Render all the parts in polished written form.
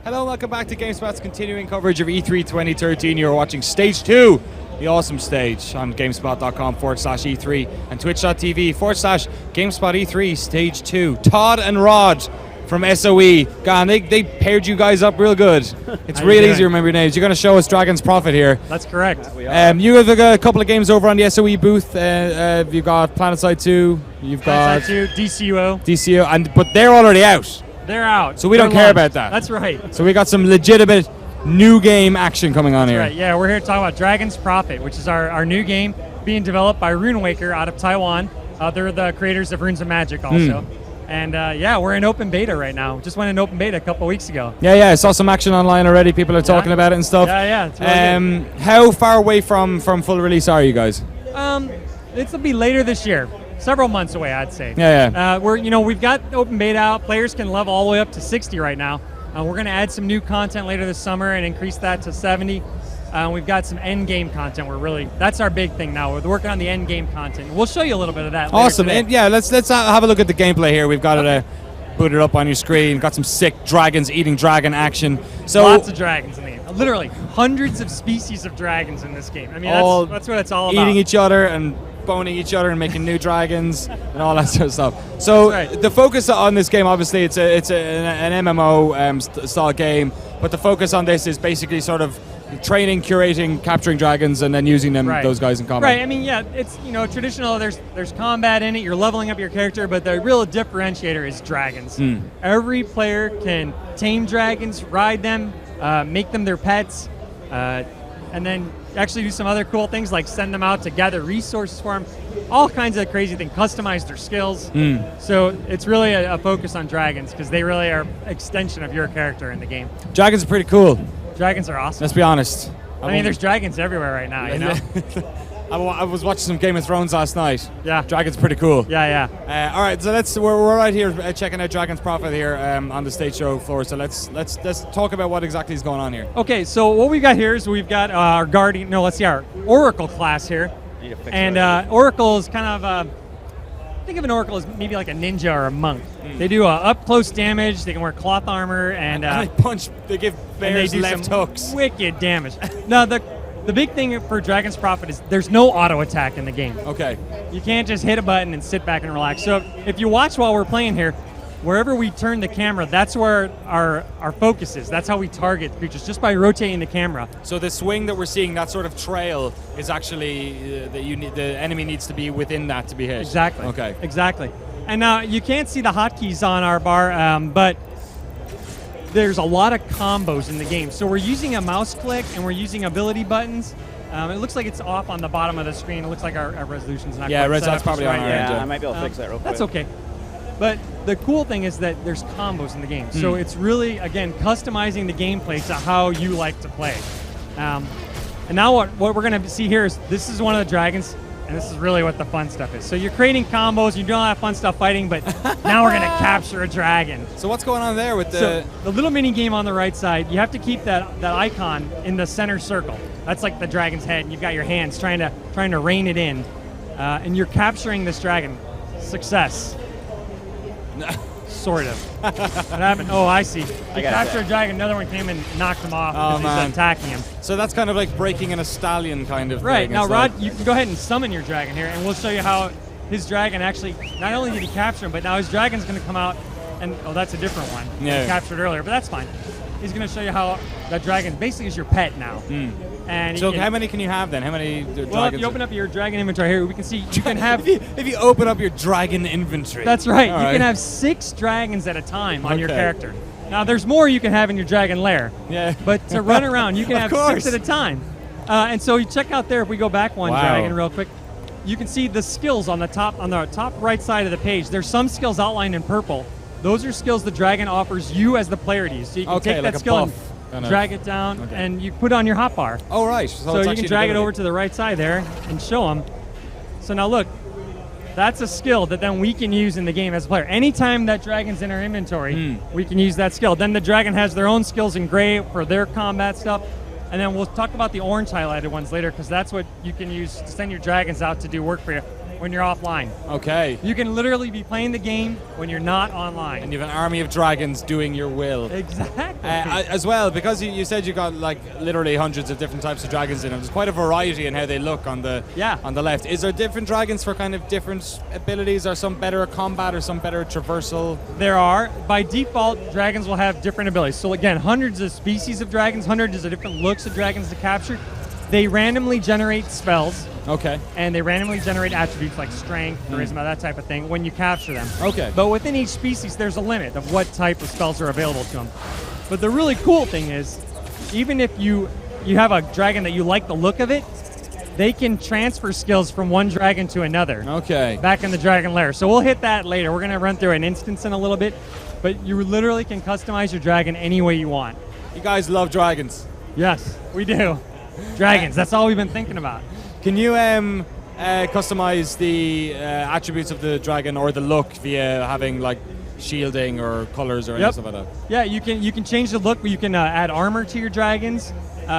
Hello, welcome back to GameSpot's continuing coverage of E3 2013. You're watching Stage 2, the awesome stage, on GameSpot.com/E3 and Twitch.tv/GameSpot E3 Stage 2. Todd and Rod from SOE. God, they paired you guys up real good. It's real easy to remember your names. You're going to show us Dragon's Prophet here. That's correct. You have a couple of games over on the SOE booth. You've got PlanetSide 2. You've got PlanetSide 2, DCO. But they're already out. They're out. So we don't care about that. That's right. So we got some legitimate new game action coming on here. Right. Yeah, we're here to talk about Dragon's Prophet, which is our new game being developed by Runewaker out of Taiwan. They're the creators of Runes of Magic also. And yeah, we're in open beta right now. Just went in open beta a couple weeks ago. Yeah, I saw some action online already. People are talking about it and stuff. Yeah, it's really good. How far away from full release are you guys? It'll be later this year. Several months away, I'd say. Yeah. We've got open beta out. Players can level all the way up to 60 right now. We're going to add some new content later this summer and increase that to 70. We've got some end game content. That's our big thing now. We're working on the end game content. We'll show you a little bit of that. Awesome. And yeah, let's have a look at the gameplay here. We've got it booted up on your screen. Got some sick dragons eating dragon action. So lots of dragons in the game. Literally hundreds of species of dragons in this game. I mean, that's what it's all about. Eating each other and boning each other and making new dragons and all that sort of stuff. So the focus on this game, obviously, it's an MMO style game, but the focus on this is basically sort of training, curating, capturing dragons, and then using them those guys in combat. Right. I mean, yeah, it's traditional. There's combat in it. You're leveling up your character, but the real differentiator is dragons. Every player can tame dragons, ride them, make them their pets, and then actually do some other cool things like send them out to gather resources for them. All kinds of crazy things. Customize their skills. So it's really a focus on dragons because they really are an extension of your character in the game. Dragons are pretty cool. Dragons are awesome. Let's be honest. I mean, there's dragons everywhere right now, you know? I was watching some Game of Thrones last night. Yeah. Dragons pretty cool. Yeah. All right, so we're right here checking out Dragon's Prophet here on the stage show floor. So let's talk about what exactly is going on here. Okay, so what we've got here is we've got our Guardian. No, let's see, our Oracle class here. And Oracle is kind of think of an Oracle as maybe like a ninja or a monk. They do up close damage. They can wear cloth armor and they punch. They give bears left hooks. Wicked damage. Now the big thing for Dragon's Prophet is there's no auto attack in the game. Okay. You can't just hit a button and sit back and relax. So if you watch while we're playing here, wherever we turn the camera, that's where our focus is. That's how we target creatures, just by rotating the camera. So the swing that we're seeing, that sort of trail, is actually the enemy needs to be within that to be hit. Exactly. Okay. Exactly. And now you can't see the hotkeys on our bar, but there's a lot of combos in the game. So we're using a mouse click and we're using ability buttons. It looks like it's off on the bottom of the screen. It looks like our resolution's not quite set that's up probably just on our end. I might be able to fix that real quick. That's okay. But the cool thing is that there's combos in the game. So it's really, again, customizing the gameplay to how you like to play. And now what we're going to see here is this is one of the dragons, and this is really what the fun stuff is. So you're creating combos, you're doing a lot of fun stuff fighting, but now we're going to capture a dragon. So what's going on there with the... So the little mini game on the right side, you have to keep that icon in the center circle. That's like the dragon's head, and you've got your hands trying to rein it in. And you're capturing this dragon. Success. Sort of. What happened? Oh, I see. You captured a dragon, another one came and knocked him off because he's attacking him. So that's kind of like breaking in a stallion kind of thing. Right. Now, Rod, you can go ahead and summon your dragon here, and we'll show you how his dragon actually, not only did he capture him, but now his dragon's going to come out, and that's a different one. Yeah. He captured earlier, but that's fine. He's going to show you how that dragon basically is your pet now. And so how many can you have then? How many dragons? Well, if you open up your dragon inventory here, we can see you can have... if you open up your dragon inventory. That's right. You can have 6 dragons at a time on your character. Now, there's more you can have in your dragon lair. Yeah. But to run around, you can have 6 at a time. And so you check out there, if we go back one dragon real quick, you can see the skills on the top right side of the page. There's some skills outlined in purple. Those are skills the dragon offers you as the player to use. So you can take that skill and drag it down, and you put it on your hotbar. Oh, right. So you can drag it over to the right side there and show them. So now look, that's a skill that then we can use in the game as a player. Anytime that dragon's in our inventory, we can use that skill. Then the dragon has their own skills in gray for their combat stuff. And then we'll talk about the orange highlighted ones later, because that's what you can use to send your dragons out to do work for you. when you're offline. Okay. You can literally be playing the game when you're not online. And you have an army of dragons doing your will. Exactly. As well, because you said you got like literally hundreds of different types of dragons in them. There's quite a variety in how they look on the left. Is there different dragons for kind of different abilities? Are some better at combat or some better at traversal? There are. By default, dragons will have different abilities. So again, hundreds of species of dragons, hundreds of different looks of dragons to capture. They randomly generate spells. Okay. And they randomly generate attributes like strength, charisma, that type of thing when you capture them. Okay. But within each species, there's a limit of what type of spells are available to them. But the really cool thing is, even if you have a dragon that you like the look of it, they can transfer skills from one dragon to another. Okay. Back in the dragon lair. So we'll hit that later. We're going to run through an instance in a little bit. But you literally can customize your dragon any way you want. You guys love dragons. Yes, we do. Dragons, that's all we've been thinking about. Can you customize the attributes of the dragon or the look via having like shielding or colors or anything like that? Yeah, you can change the look. You can add armor to your dragons.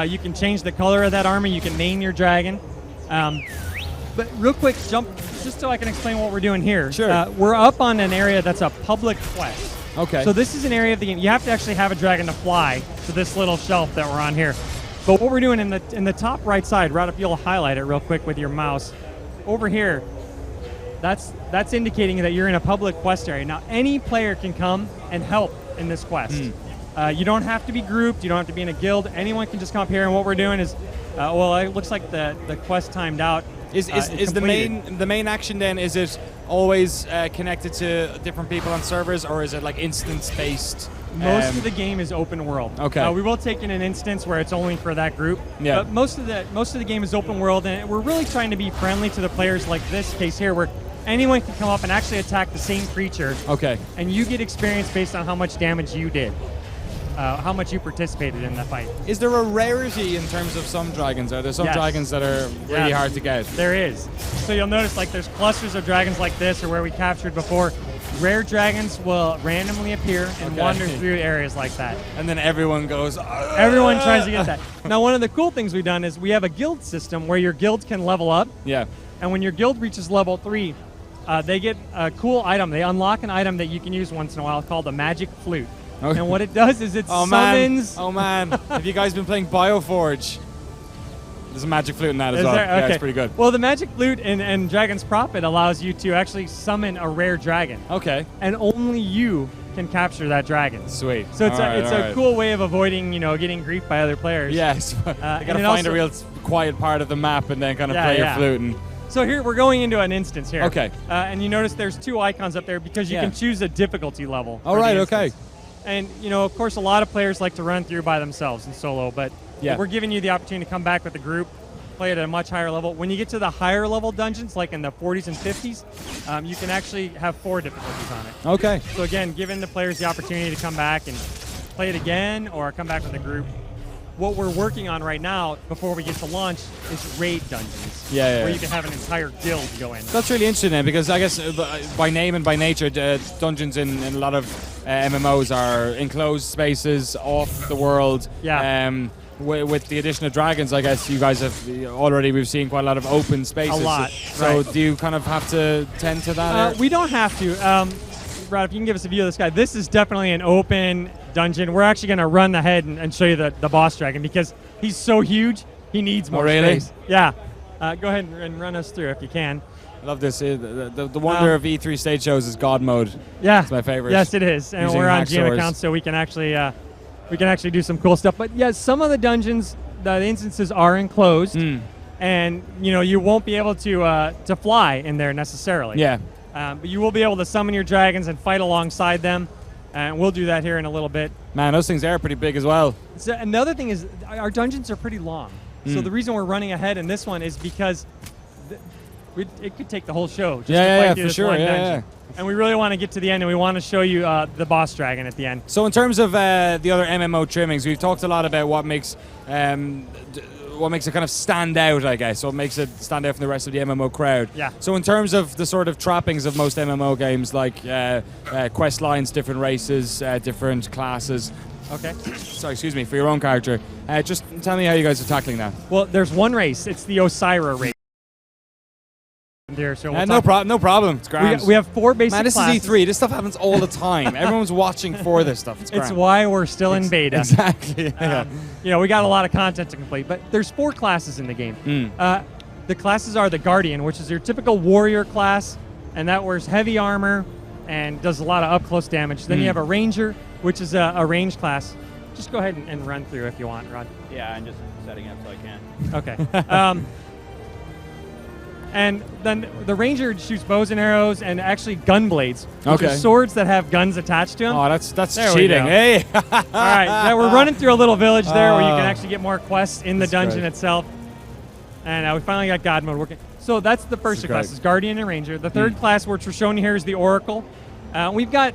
You can change the color of that armor. You can name your dragon. But real quick, jump just so I can explain what we're doing here. Sure. We're up on an area that's a public quest. Okay. So this is an area of the game. You have to actually have a dragon to fly to this little shelf that we're on here. But what we're doing in the top right side, right up, you'll highlight it real quick with your mouse. Over here, that's indicating that you're in a public quest area. Now, any player can come and help in this quest. You don't have to be grouped. You don't have to be in a guild. Anyone can just come up here. And what we're doing is, it looks like the quest timed out. Is the main action then? Is it always connected to different people on servers, or is it like instance based? Most of the game is open world. Okay. We will take in an instance where it's only for that group. Yeah. But most of the game is open world, and we're really trying to be friendly to the players. Like this case here, where anyone can come up and actually attack the same creature. Okay. And you get experience based on how much damage you did, how much you participated in the fight. Is there a rarity in terms of some dragons? Are there some dragons that are really hard to get? There is. So you'll notice like there's clusters of dragons like this, or where we captured before. Rare dragons will randomly appear and wander through areas like that. And then everyone goes, Everyone tries to get that. Now, one of the cool things we've done is we have a guild system where your guild can level up. Yeah. And when your guild reaches level 3, they get a cool item. They unlock an item that you can use once in a while called the Magic Flute. Okay. And what it does is it summons... Oh, man. Have you guys been playing Bioforge? There's a magic flute in that as well. Okay. Yeah, it's pretty good. Well, the magic flute in Dragon's Prophet allows you to actually summon a rare dragon. Okay. And only you can capture that dragon. Sweet. So it's a cool way of avoiding, getting griefed by other players. Yes. You gotta find a real quiet part of the map and then kind of play your flute. And so here we're going into an instance here. Okay. And you notice there's 2 icons up there because you can choose a difficulty level. All right. Okay. And of course, a lot of players like to run through by themselves in solo, but we're giving you the opportunity to come back with a group, play at a much higher level. When you get to the higher level dungeons, like in the 40s and 50s, you can actually have 4 difficulties on it. Okay. So again, giving the players the opportunity to come back and play it again or come back with a group. What we're working on right now, before we get to launch, is raid dungeons. Where you can have an entire guild go in. That's really interesting then, because I guess by name and by nature, dungeons in a lot of MMOs are enclosed spaces off the world. Yeah. With the addition of dragons, I guess you guys have we've seen quite a lot of open spaces. A lot. So do you kind of have to tend to that? We don't have to. Brad, if you can give us a view of this guy, this is definitely an open dungeon. We're actually going to run ahead and show you the boss dragon because he's so huge, he needs more space. Yeah. Go ahead and run us through if you can. I love this. The wonder of E3 stage shows is God mode. Yeah. It's my favorite. Yes, it is. And we're on GM accounts, so we can actually do some cool stuff. But yeah, some of the dungeons, the instances are enclosed, and you won't be able to fly in there necessarily. Yeah. But you will be able to summon your dragons and fight alongside them, and we'll do that here in a little bit. Man, those things are pretty big as well. So another thing is our dungeons are pretty long. So the reason we're running ahead in this one is because it could take the whole show. Just to play through for this sure. one Yeah. dungeon. And we really want to get to the end, and we want to show you the boss dragon at the end. So in terms of the other MMO trimmings, we've talked a lot about what makes it kind of stand out, I guess. What makes it stand out from the rest of the MMO crowd. Yeah. So in terms of the sort of trappings of most MMO games, like quest lines, different races, different classes. Okay. Sorry, excuse me, for your own character. Just tell me how you guys are tackling that. Well, there's one race. It's the Osira race. there. So no problem. It's grand. We have 4 basic Man, this classes. is E3. This stuff happens all the time. Everyone's watching for this stuff. It's grand. It's why we're still in beta. Exactly. Yeah. We got a lot of content to complete, but there's 4 classes in the game. The classes are the Guardian, which is your typical warrior class, and that wears heavy armor and does a lot of up-close damage. Then you have a Ranger, which is a range class. Just go ahead and run through if you want, Rod. Yeah, I'm just setting up so I can. Okay. And then the Ranger shoots bows and arrows and actually gun blades, which are swords that have guns attached to them. Oh, that's There we cheating. go. Hey. All right, now we're running through a little village there where you can actually get more quests in the dungeon great. itself. And we finally got God mode working. So that's the first two classes, Guardian and Ranger. The third class, which we're showing here, is the Oracle. We've got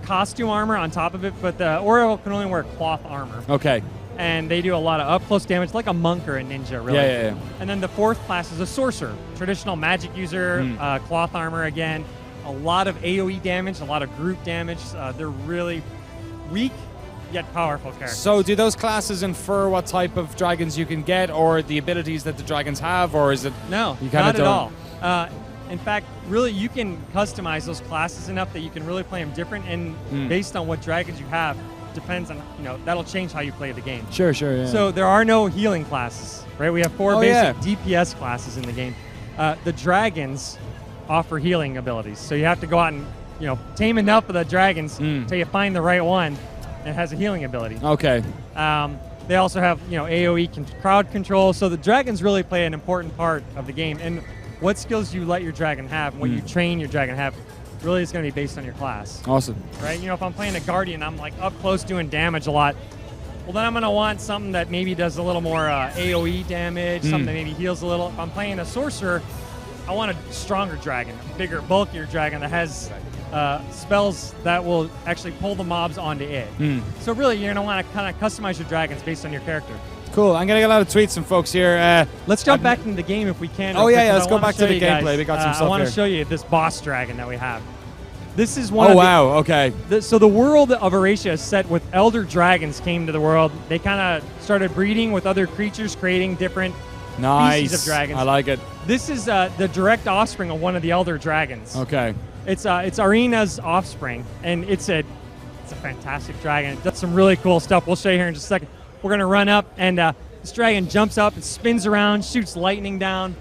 costume armor on top of it, but the Oracle can only wear cloth armor. Okay. And they do a lot of up-close damage, like a monk or a ninja, really. Yeah. And then the fourth class is a sorcerer, traditional magic user, cloth armor again, a lot of AoE damage, a lot of group damage. They're really weak yet powerful characters. So do those classes infer what type of dragons you can get, or the abilities that the dragons have, or is it? No, you not at all. In fact, really, you can customize those classes enough that you can really play them different, and based on what dragons you have, depends on, that'll change how you play the game. Sure, yeah. So there are no healing classes, right? We have 4 basic DPS classes in the game. The dragons offer healing abilities, so you have to go out and tame enough of the dragons until you find the right one that has a healing ability. Okay. They also have AoE crowd control, so the dragons really play an important part of the game. And what skills you let your dragon have, what you train your dragon have, really is going to be based on your class. Awesome. Right? If I'm playing a Guardian, I'm like up close doing damage a lot. Well, then I'm going to want something that maybe does a little more AoE damage, something that maybe heals a little. If I'm playing a Sorcerer, I want a stronger dragon, a bigger, bulkier dragon that has spells that will actually pull the mobs onto it. So really, you're going to want to kind of customize your dragons based on your character. Cool. I'm getting a lot of tweets from folks here. Let's jump back into the game if we can. Oh, yeah, let's go back to the gameplay. We got some stuff I want here. to show you this boss dragon that we have. This is one Oh, wow. Okay. So the world of Eurasia is set with elder dragons came to the world. They kind of started breeding with other creatures, creating different species of dragons. I like it. This is the direct offspring of one of the elder dragons. Okay. It's Arena's offspring, and it's a fantastic dragon. It does some really cool stuff. We'll show you here in just a second. We're going to run up, and this dragon jumps up and spins around, shoots lightning down.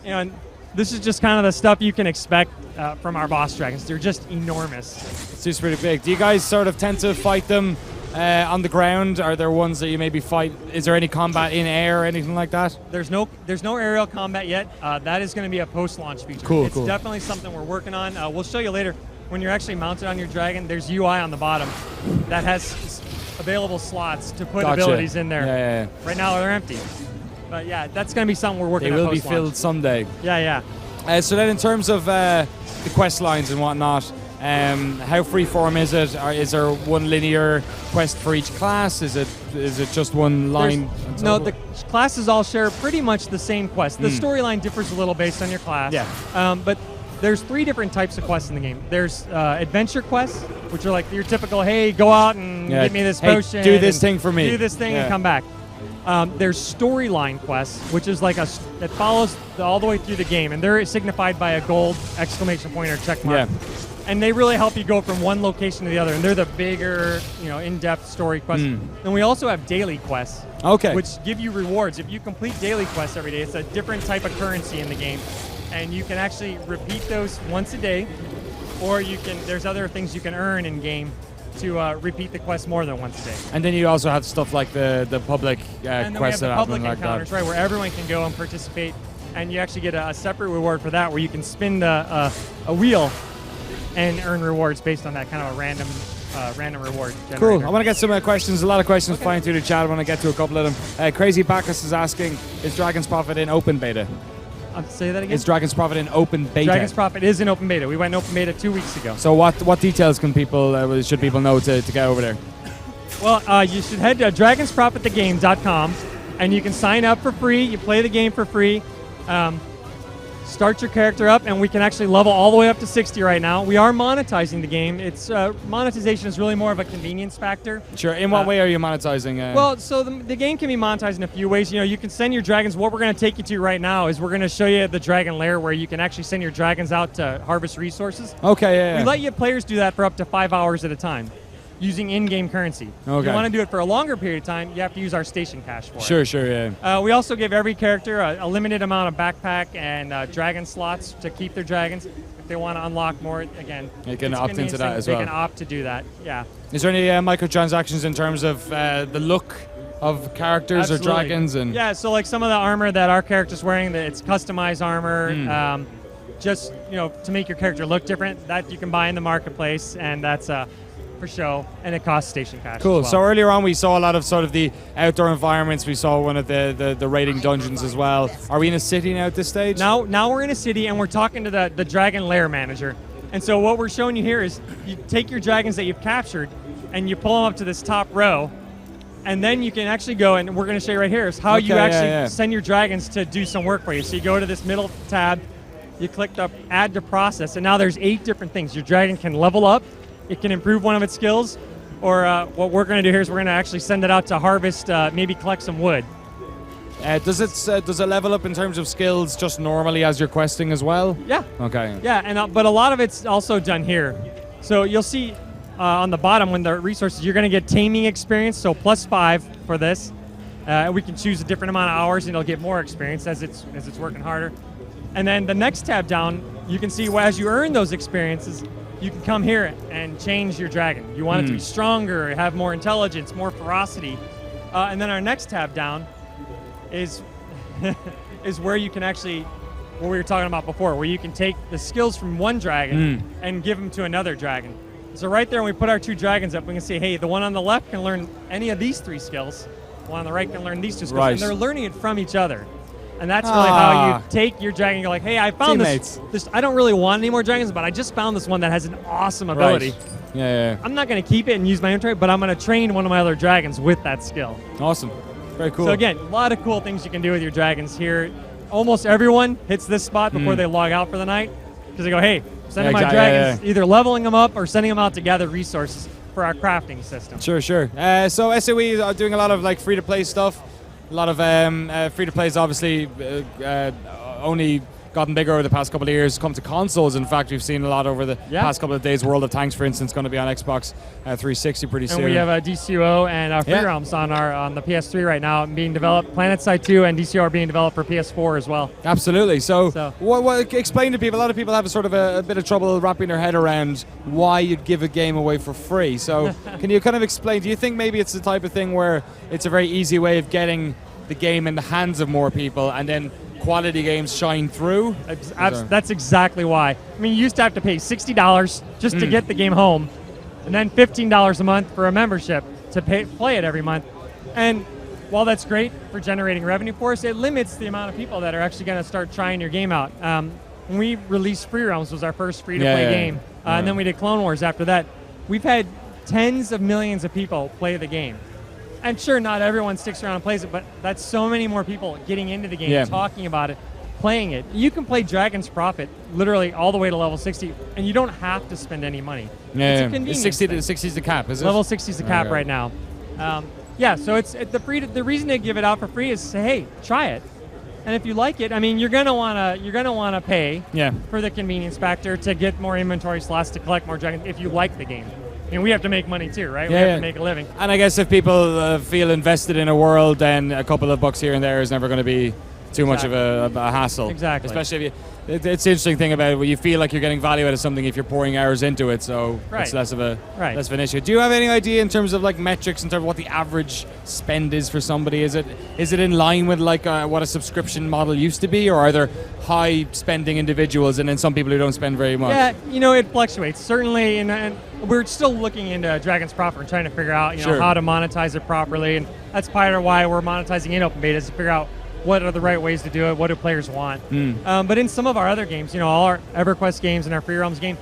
And this is just kind of the stuff you can expect from our boss dragons. They're just enormous. It's just pretty big. Do you guys sort of tend to fight them on the ground? Are there ones that you maybe fight? Is there any combat in air or anything like that? There's no aerial combat yet. That is going to be a post-launch feature. Cool. It's definitely something we're working on. We'll show you later. When you're actually mounted on your dragon, there's UI on the bottom that has available slots to put abilities in there. Yeah. Right now they're empty. But yeah, that's going to be something we're working on. They will be filled someday. Yeah. So then in terms of the quest lines and whatnot, how freeform is it? Is there one linear quest for each class? Is it just one line? No, the classes all share pretty much the same quest. The storyline differs a little based on your class. Yeah. But there's 3 different types of quests in the game. There's adventure quests, which are like your typical, hey, go out and get me this potion. Do this thing for me. Do this thing and come back. There's storyline quests, which is like that follows all the way through the game, and they're signified by a gold exclamation point or check mark. Yeah. And they really help you go from one location to the other, and they're the bigger, in-depth story quests. And we also have daily quests, which give you rewards. If you complete daily quests every day, it's a different type of currency in the game, and you can actually repeat those once a day, or there's other things you can earn in game to repeat the quest more than once a day. And then you also have stuff like the public and then quests we have the public like encounters, that. right, where everyone can go and participate, and you actually get a separate reward for that, where you can spin a wheel and earn rewards based on that kind of a random reward generator. Cool. I want to get some questions. A lot of questions flying through the chat. I want to get to a couple of them. Crazy Bacchus is asking, is Dragon's Prophet in open beta? Say that again? Is Dragon's Prophet in open beta? Dragon's Prophet is in open beta. We went in open beta 2 weeks ago. So what details can should people know to get over there? Well, you should head to dragonsprophetthegame.com, and you can sign up for free. You play the game for free. start your character up, and we can actually level all the way up to 60 right now. We are monetizing the game. It's monetization is really more of a convenience factor. Sure. In what way are you monetizing? Well, so the game can be monetized in a few ways. You know, you can send your dragons. What we're going to take you to right now is we're going to show you the dragon lair where you can actually send your dragons out to harvest resources. Okay, yeah. We let you players do that for up to 5 hours at a time, using in-game currency. Okay. If you want to do it for a longer period of time, you have to use our station cash for Sure, it. sure, yeah. We also give every character a limited amount of backpack and dragon slots to keep their dragons. If they want to unlock more, again, You can opt into that as they well. can opt to do that, yeah. Is there any microtransactions in terms of the look of characters Absolutely. or dragons? And Yeah, so like some of the armor that our character's wearing, it's customized armor, just to make your character look different, that you can buy in the marketplace, and that's for show, and it costs station cash. Cool. As well. So earlier on, we saw a lot of sort of the outdoor environments. We saw one of the raiding dungeons as well. Are we in a city now at this stage? Now we're in a city, and we're talking to the dragon lair manager. And so what we're showing you here is you take your dragons that you've captured, and you pull them up to this top row, and then you can actually go, and we're going to show you right here is how you actually send your dragons to do some work for you. So you go to this middle tab, you click the add to process, and now there's 8 different things. Your dragon can level up, it can improve one of its skills, or what we're going to do here is we're going to actually send it out to harvest, maybe collect some wood. Does it level up in terms of skills just normally as you're questing as well? Yeah. Okay. Yeah, and but a lot of it's also done here. So you'll see on the bottom when the resources, you're going to get taming experience, so +5 for this. We can choose a different amount of hours, and it'll get more experience as it's working harder. And then the next tab down, you can see as you earn those experiences, you can come here and change your dragon. You want it to be stronger, have more intelligence, more ferocity. And then our next tab down is is where you can actually, what we were talking about before, where you can take the skills from one dragon and give them to another dragon. So right there, when we put our 2 dragons up, we can say, hey, the one on the left can learn any of these 3 skills. The one on the right can learn these 2 skills. Right. And they're learning it from each other. And that's really how you take your dragon and go like, hey, I found this. I don't really want any more dragons, but I just found this one that has an awesome ability. Right. Yeah. I'm not going to keep it and use my inventory, but I'm going to train one of my other dragons with that skill. Awesome. Very cool. So again, a lot of cool things you can do with your dragons here. Almost everyone hits this spot before they log out for the night, because they go, hey, sending my dragons, either leveling them up or sending them out to gather resources for our crafting system. Sure. So SOE are doing a lot of like free-to-play stuff. A lot of free-to-plays obviously only gotten bigger over the past couple of years. Come to consoles, in fact, we've seen a lot over the past couple of days. World of Tanks, for instance, going to be on Xbox 360 pretty soon. And we have DCO and Free Realms on the PS3 right now being developed. PlanetSide 2 and DCO are being developed for PS4 as well. Absolutely. So what explain to people, a lot of people have a bit of trouble wrapping their head around why you'd give a game away for free. So can you kind of explain, do you think maybe it's the type of thing where it's a very easy way of getting the game in the hands of more people, and then quality games shine through? That's exactly why. I mean, you used to have to pay $60 just to get the game home, and then $15 a month for a membership to play it every month. And while that's great for generating revenue for us, it limits the amount of people that are actually going to start trying your game out. When we released Free Realms, was our first free-to-play game, and then we did Clone Wars after that. We've had tens of millions of people play the game. And sure, not everyone sticks around and plays it, but that's so many more people getting into the game, talking about it, playing it. You can play Dragon's Prophet literally all the way to level 60, and you don't have to spend any money. It's a convenience 60 is the cap, is it? Level 60 is the cap right now. So it's the reason to give it out for free is to say, hey, try it. And if you like it, I mean, you're gonna wanna pay for the convenience factor to get more inventory slots to collect more dragons if you like the game. I mean, we have to make money too, right? We have to make a living. And I guess if people feel invested in a world, then a couple of bucks here and there is never going to be too much of a hassle. Exactly. Especially if it's the interesting thing about it, where you feel like you're getting value out of something if you're pouring hours into it, so it's less of an issue. Do you have any idea in terms of like metrics in terms of what the average spend is for somebody? Is it in line with like what a subscription model used to be, or are there high spending individuals and then some people who don't spend very much? Yeah, it fluctuates certainly, and we're still looking into Dragon's Prophet and trying to figure out how to monetize it properly, and that's part of why we're monetizing in open beta, is to figure out what are the right ways to do it, what do players want. But in some of our other games, all our EverQuest games and our Free Realms game,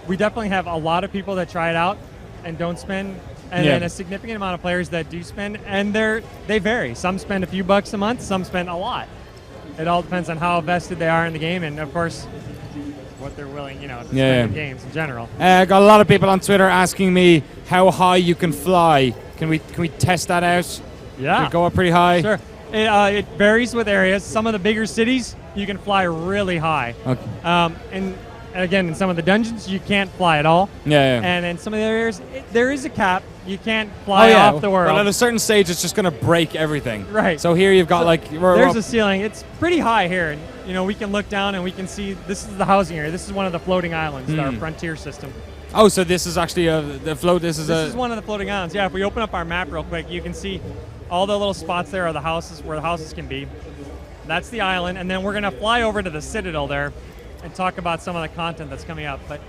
we definitely have a lot of people that try it out and don't spend, and then a significant amount of players that do spend, and they vary. Some spend a few bucks a month, some spend a lot. It all depends on how vested they are in the game, and of course, what they're willing, to spend in games in general. I got a lot of people on Twitter asking me how high you can fly. Can we test that out? Yeah. Can we go up pretty high? Sure. It varies with areas. Some of the bigger cities, you can fly really high. Okay. And again, in some of the dungeons, you can't fly at all. Yeah. And in some of the areas, there is a cap. You can't fly off the world. But at a certain stage, it's just going to break everything. Right. So here you've got there's a ceiling. It's pretty high here, and we can look down and we can see this is the housing area. This is one of the floating islands, our frontier system. Oh, so this is actually the float. This is one of the floating islands. Yeah. If we open up our map real quick, you can see all the little spots there are the houses where the houses can be. That's the island, and then we're going to fly over to the Citadel there and talk about some of the content that's coming up. But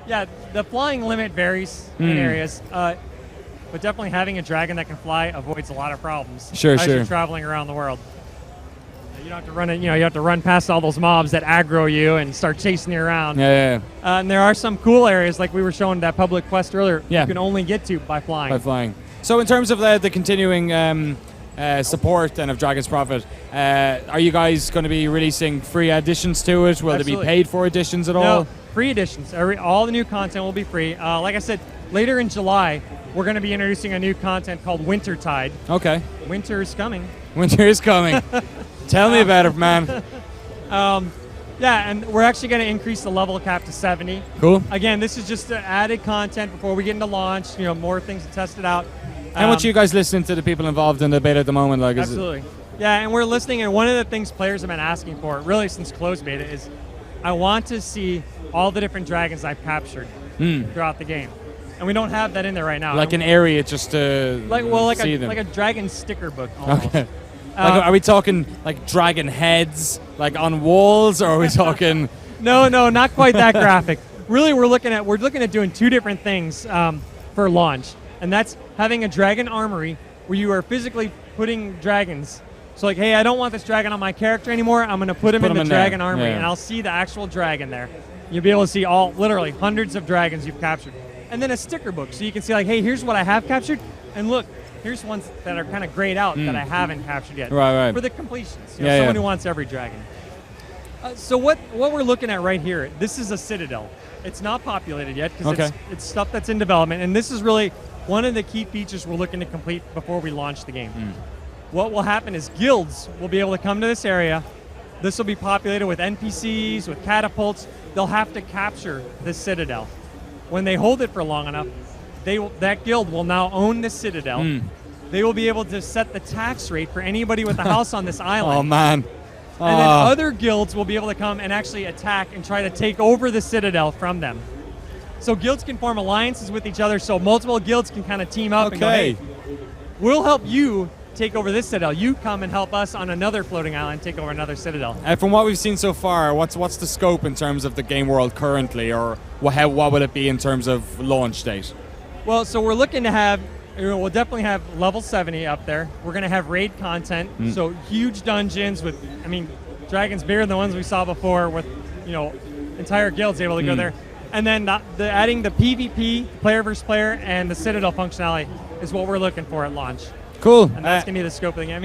yeah, the flying limit varies in areas. But definitely having a dragon that can fly avoids a lot of problems. Sure. As you're traveling around the world. You don't have to run it. You have to run past all those mobs that aggro you and start chasing you around. Yeah. And there are some cool areas, like we were showing that public quest earlier. Yeah. You can only get to by flying. So in terms of the continuing support then of Dragon's Prophet, are you guys going to be releasing free additions to it? Will Absolutely. there be paid for additions at all? No, free additions. All the new content will be free. Like I said, later in July, we're going to be introducing a new content called Wintertide. Okay. Winter is coming. Winter is coming. Tell me about it, man. Yeah, and we're actually going to increase the level cap to 70. Cool. Again, this is just added content before we get into launch. More things to test it out. How much are you guys listening to the people involved in the beta at the moment? Absolutely. Yeah, and we're listening, and one of the things players have been asking for, really since closed beta, is I want to see all the different dragons I've captured throughout the game. And we don't have that in there right now. Like an area just to see them. Like a dragon sticker book almost. Okay. Are we talking like dragon heads, like on walls, or are we talking? No, not quite that graphic. Really, we're looking at doing two different things for launch, and that's having a dragon armory where you are physically putting dragons. So like, hey, I don't want this dragon on my character anymore. I'm going to put him in the dragon armory, and I'll see the actual dragon there. You'll be able to see literally hundreds of dragons you've captured. And then a sticker book, so you can see like, hey, here's what I have captured, and look, here's ones that are kind of grayed out that I haven't captured yet. Right. For the completions, someone who wants every dragon. So what we're looking at right here, this is a Citadel. It's not populated yet because it's stuff that's in development, and this is really one of the key features we're looking to complete before we launch the game. What will happen is guilds will be able to come to this area. This will be populated with NPCs, with catapults. They'll have to capture this Citadel. When they hold it for long enough, that guild will now own the Citadel. They will be able to set the tax rate for anybody with a house on this island. Oh, man. And then other guilds will be able to come and actually attack and try to take over the Citadel from them. So guilds can form alliances with each other, so multiple guilds can kind of team up and go, hey, we'll help you take over this Citadel. You come and help us on another floating island take over another Citadel. From what we've seen so far, what's the scope in terms of the game world currently, or what will it be in terms of launch date? Well, so we're looking to have, we'll definitely have level 70 up there. We're going to have raid content, so huge dungeons with, dragons bigger than the ones we saw before with, entire guilds able to go there. And then adding the PvP, player versus player, and the Citadel functionality is what we're looking for at launch. Cool. And that's going to be the scope of the game.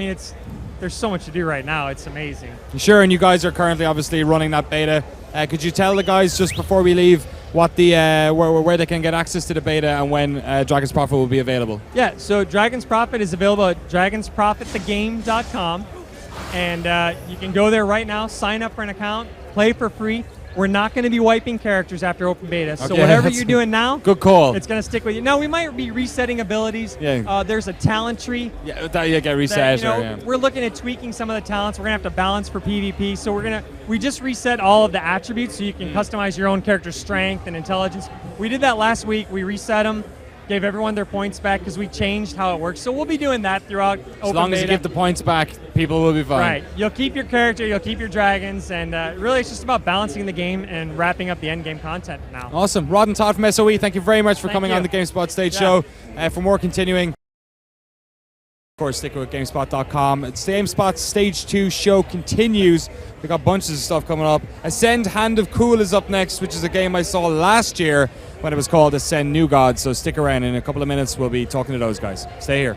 There's so much to do right now. It's amazing. Sure, and you guys are currently obviously running that beta. Could you tell the guys just before we leave what the where they can get access to the beta and when Dragon's Prophet will be available? Yeah, so Dragon's Prophet is available at dragonsprofitthegame.com, and you can go there right now, sign up for an account, play for free. We're not going to be wiping characters after open beta, so whatever you're doing now, good call. It's going to stick with you. Now we might be resetting abilities. There's a talent tree. Get reset. We're looking at tweaking some of the talents. We're going to have to balance for PvP, so we just reset all of the attributes so you can customize your own character's strength and intelligence. We did that last week. We reset them, gave everyone their points back because we changed how it works. So we'll be doing that throughout open beta. As long as you give the points back, people will be fine. Right. You'll keep your character, you'll keep your dragons, and really it's just about balancing the game and wrapping up the end game content now. Awesome. Rod and Todd from SOE, thank you very much for coming on the GameSpot Stage show. For more continuing, of course, stick with GameSpot.com. It's the GameSpot Stage 2 show continues. We've got bunches of stuff coming up. Ascend Hand of Cool is up next, which is a game I saw last year when it was called Ascend New Gods. So stick around. In a couple of minutes, we'll be talking to those guys. Stay here.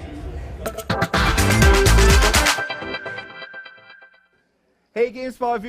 Hey Hey, GameSpot